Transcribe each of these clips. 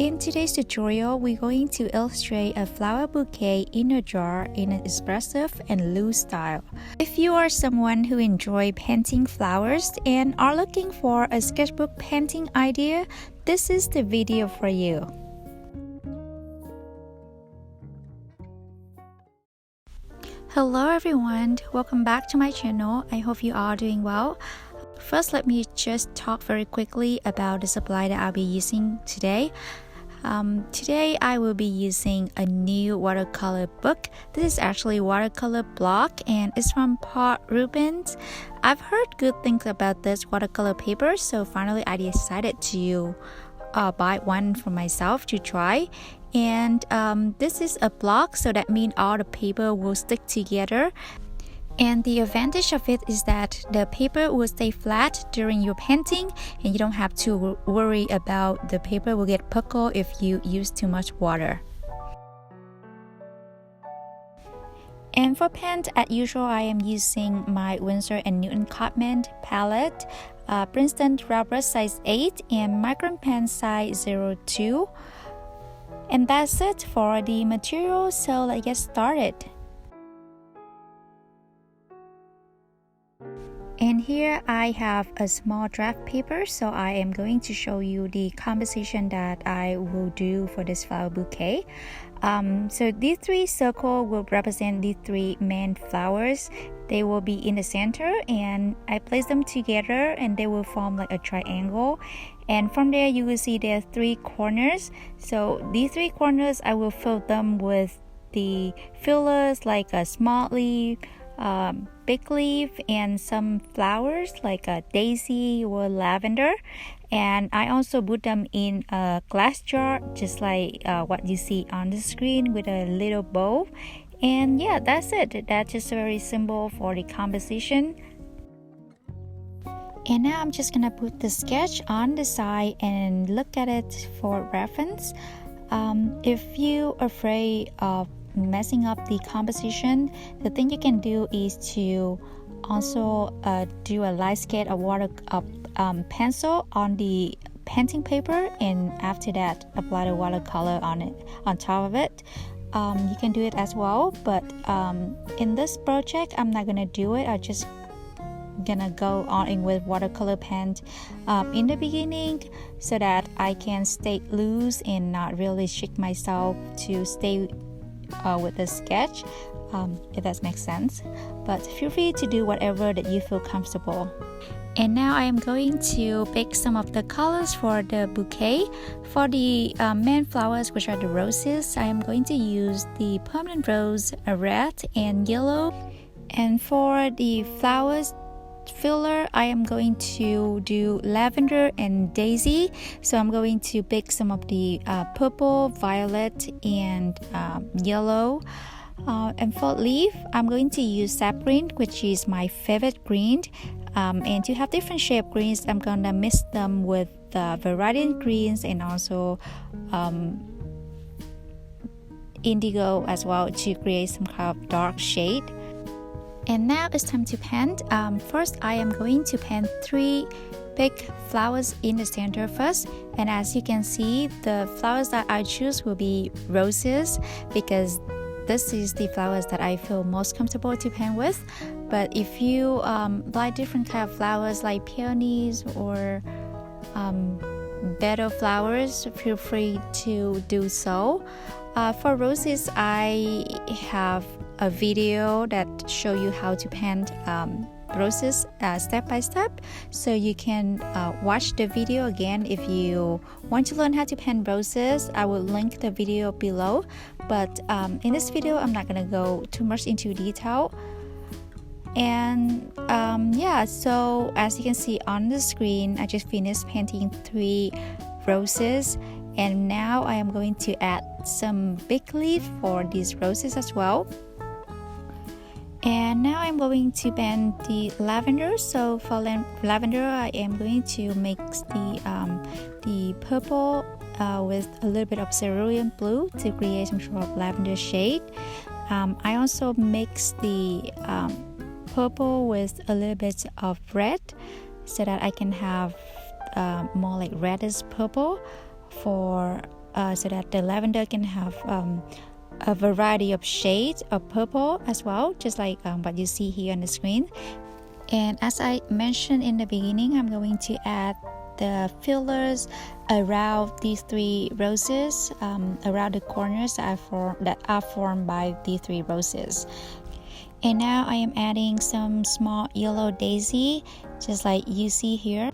In today's tutorial, we're going to illustrate a flower bouquet in a jar in an expressive and loose style. If you are someone who enjoys painting flowers and are looking for a sketchbook painting idea, this is the video for you. Hello everyone, welcome back to my channel. I hope you are doing well. First, let me just talk very quickly about the supply that I'll be using today. Today I will be using a new watercolor book. This is actually a watercolor block and it's from Paul Rubens. I've heard good things about this watercolor paper, so finally I decided to buy one for myself to try. And this is a block, so that means all the paper will stick together. And the advantage of it is that the paper will stay flat during your painting and you don't have to worry about the paper will get puckled if you use too much water. And for paint, as usual, I am using my Winsor & Newton Cotman palette, Princeton Round Brush size 8 and Micron pen size 02. And that's it for the material, so let's get started. And here I have a small draft paper, so I am going to show you the composition that I will do for this flower bouquet. So these three circles will represent the three main flowers. They will be in the center and I place them together and they will form like a triangle. And from there you will see there are three corners. So these three corners I will fill them with the fillers like a small leaf, big leaf, and some flowers like a daisy or lavender. And I also put them in a glass jar just like what you see on the screen with a little bowl. And yeah, that's it. That's just very simple for the composition. And now I'm just gonna put the sketch on the side and look at it for reference. If you're afraid of messing up the composition, the thing you can do is to also do a light sketch of water pencil on the painting paper, and after that apply the watercolor on it on top of it. You can do it as well, but in this project I'm not gonna do it. I just gonna go on in with watercolor paint in the beginning so that I can stay loose and not really shake myself to stay with the sketch, if that makes sense. But feel free to do whatever that you feel comfortable. And now I am going to pick some of the colors for the bouquet. For the main flowers, which are the roses, I am going to use the permanent rose, red and yellow. And for the flowers filler, I am going to do lavender and daisy, so I'm going to pick some of the purple, violet and yellow. And for leaf, I'm going to use sap green, which is my favorite green. And to have different shape greens, I'm gonna mix them with the variety of greens and also indigo as well to create some kind of dark shade. And now it's time to paint. First, I am going to paint three big flowers in the center first. And as you can see, the flowers that I choose will be roses because this is the flowers that I feel most comfortable to paint with. But if you like different kind of flowers like peonies or better flowers, feel free to do so. For roses, I have a video that show you how to paint roses step by step, so you can watch the video again if you want to learn how to paint roses. I will link the video below, but in this video I'm not gonna go too much into detail. And yeah, so as you can see on the screen, I just finished painting three roses, and now I am going to add some big leaf for these roses as well. And now I'm going to paint the lavender. So for lavender, I am going to mix the purple with a little bit of cerulean blue to create some sort of lavender shade. I also mix the purple with a little bit of red so that I can have more like reddish purple for so that the lavender can have a variety of shades of purple as well, just like what you see here on the screen. And as I mentioned in the beginning, I'm going to add the fillers around these 3 roses, around the corners that are formed by these 3 roses. And now I am adding some small yellow daisy, just like you see here.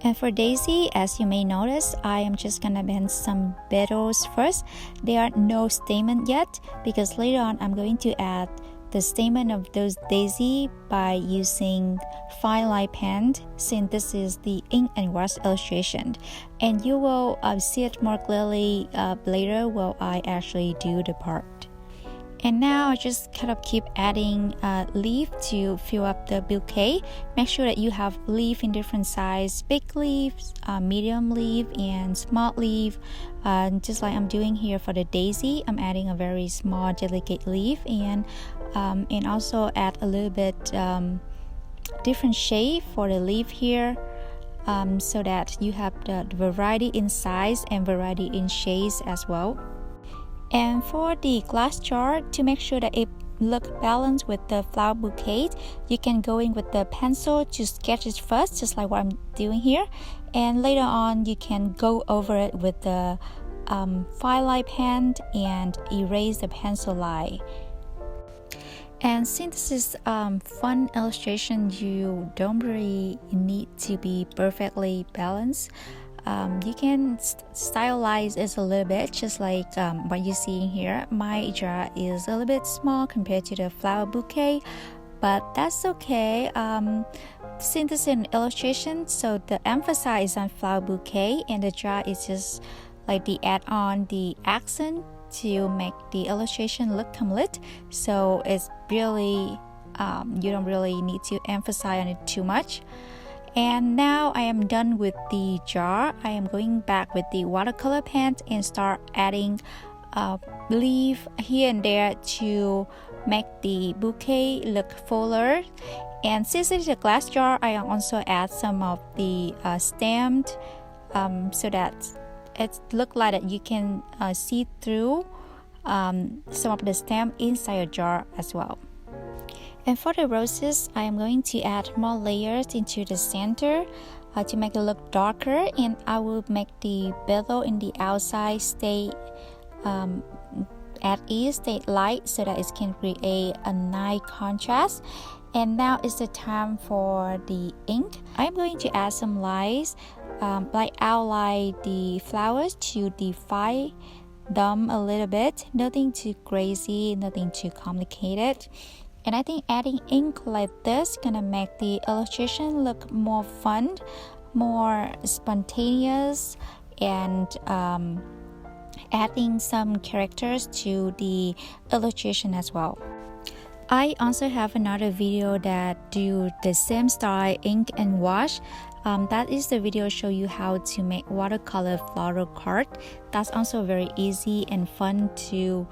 And for daisy, as you may notice, I am just gonna bend some petals first. There are no stamen yet, because later on I'm going to add the stamen of those daisy by using fine line pen, since this is the ink and wash illustration. And you will see it more clearly later while I actually do the part. And now I just kind of keep adding leaf to fill up the bouquet. Make sure that you have leaf in different size, big leaves, medium leaf, and small leaf. Just like I'm doing here for the daisy, I'm adding a very small delicate leaf, and also add a little bit different shade for the leaf here, so that you have the variety in size and variety in shades as well. And for the glass jar, to make sure that it look balanced with the flower bouquet, you can go in with the pencil to sketch it first, just like what I'm doing here, and later on you can go over it with the fine line pen and erase the pencil line. And since this is fun illustration, you don't really need to be perfectly balanced. You can stylize it a little bit, just like what you see here. My jar is a little bit small compared to the flower bouquet, but that's okay. Since this is an illustration, so the emphasis is on flower bouquet, and the jar is just like the add-on, the accent to make the illustration look complete. So it's really you don't really need to emphasize on it too much. And now I am done with the jar. I am going back with the watercolor pen and start adding leaf here and there to make the bouquet look fuller. And since it is a glass jar, I also add some of the stamped so that it looks like that you can see through some of the stamp inside a jar as well. And for the roses, I am going to add more layers into the center to make it look darker, and I will make the bezel in the outside stay at ease, stay light, so that it can create a nice contrast. And now is the time for the ink. I'm going to add some lines, like outline the flowers to define them a little bit. Nothing too crazy, nothing too complicated. And I think adding ink like this gonna make the illustration look more fun, more spontaneous, and adding some characters to the illustration as well. I also have another video that do the same style ink and wash. That is the video show you how to make watercolor floral card. That's also very easy and fun to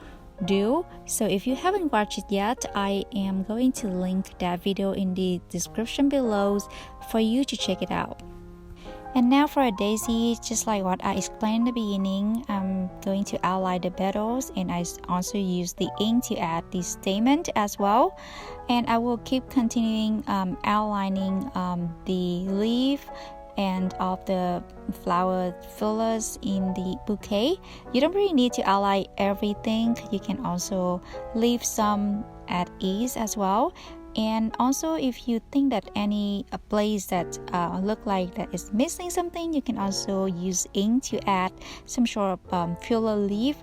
do. So if you haven't watched it yet, I am going to link that video in the description below for you to check it out. And now for a daisy, just like what I explained in the beginning, I'm going to outline the petals, and I also use the ink to add the stamen as well. And I will keep continuing outlining the leaf and of the flower fillers in the bouquet. You don't really need to outline everything. You can also leave some at ease as well. And also, if you think that any place that look like that is missing something, you can also use ink to add some sort of filler leaf.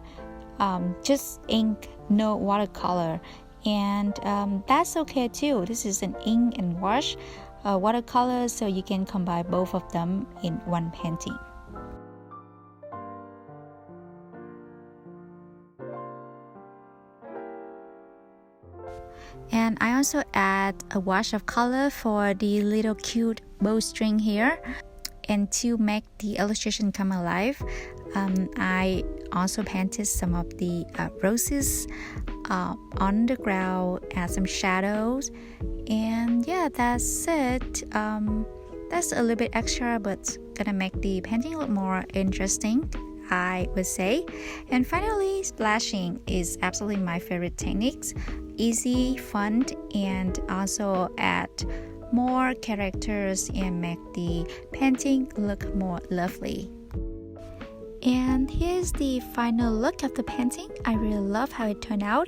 Just ink, no watercolor, and that's okay too. This is an ink and wash watercolor, so you can combine both of them in one painting. And I also add a wash of color for the little cute bowstring here. And to make the illustration come alive, I also painted some of the roses on the ground, add some shadows, and yeah, that's it. That's a little bit extra, but gonna make the painting look more interesting. I would say. And finally, splashing is absolutely my favorite techniques. Easy, fun, and also add more characters and make the painting look more lovely. And here's the final look of the painting. I really love how it turned out.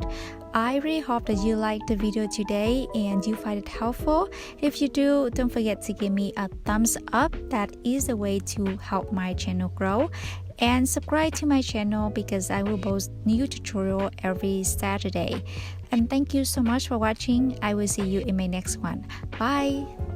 I really hope that you liked the video today and you find it helpful. If you do, don't forget to give me a thumbs up. That is the way to help my channel grow. And subscribe to my channel because I will post new tutorial every Saturday. And thank you so much for watching. I will see you in my next one. Bye!